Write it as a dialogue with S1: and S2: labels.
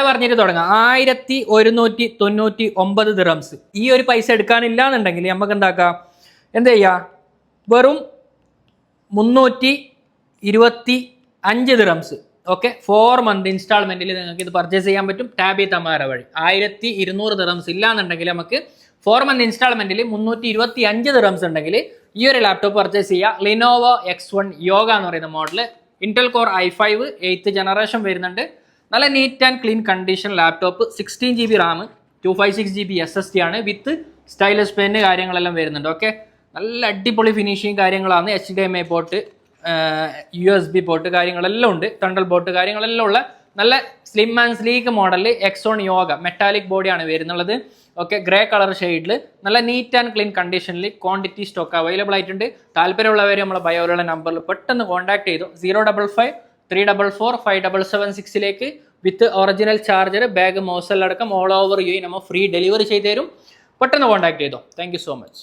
S1: പറഞ്ഞിട്ട് തുടങ്ങാം. 1199 ദിറംസ്. ഈ ഒരു പൈസ എടുക്കാനില്ല എന്നുണ്ടെങ്കിൽ നമുക്ക് എന്താക്കാം, എന്ത് ചെയ്യാം, വെറും 325 ദിറംസ്. ഓക്കെ, 4 മന്ത് ഇൻസ്റ്റാൾമെന്റിൽ നിങ്ങൾക്ക് ഇത് പർച്ചേസ് ചെയ്യാൻ പറ്റും ടാബി തമാര വഴി. 1200 ദിറംസ് ഇല്ലാന്നുണ്ടെങ്കിൽ നമുക്ക് 4 മന്ത് ഇൻസ്റ്റാൾമെന്റിൽ 325 ദിറംസ് ഉണ്ടെങ്കിൽ ഈ ഒരു ലാപ്ടോപ്പ് പർച്ചേസ് ചെയ്യുക. ലിനോവോ X1 യോഗ എന്ന് പറയുന്ന model, Intel core i5 8th generation വരുന്നുണ്ട്. നല്ല neat and clean condition laptop. 16 GB Ram, 256 GB SSD ആണ്, വിത്ത് സ്റ്റൈലസ് പെന്ന് കാര്യങ്ങളെല്ലാം വരുന്നുണ്ട്. ഓക്കെ, നല്ല അടിപൊളി ഫിനിഷിങ് കാര്യങ്ങളാണ്. HDMI പോർട്ട്, USB പോർട്ട് കാര്യങ്ങളെല്ലാം ഉണ്ട്, തണ്ടൽ പോർട്ട് കാര്യങ്ങളെല്ലാം ഉള്ള നല്ല സ്ലിം ആൻഡ് സ്ലീക്ക് മോഡലിൽ X1 യോഗ മെറ്റാലിക് ബോഡിയാണ് വരുന്നുള്ളത്. ഓക്കെ, ഗ്രേ കളർ ഷെയ്ഡിൽ നല്ല നീറ്റ് ആൻഡ് ക്ലീൻ കണ്ടീഷനിൽ ക്വാണ്ടിറ്റി സ്റ്റോക്ക് അവൈലബിൾ ആയിട്ടുണ്ട്. താല്പര്യമുള്ളവർ നമ്മളെ ബയോയിലുള്ള നമ്പറിൽ പെട്ടെന്ന് കോൺടാക്ട് ചെയ്തു. 055 344 5776 വിത്ത് ഒറിജിനൽ ചാർജർ, ബാഗ്, മൗസൽ അടക്കം ഓൾ ഓവർ യു നമ്മൾ ഫ്രീ ഡെലിവറി ചെയ്തു തരും. പെട്ടെന്ന് കോൺടാക്ട് ചെയ്തോ. Thank you so much.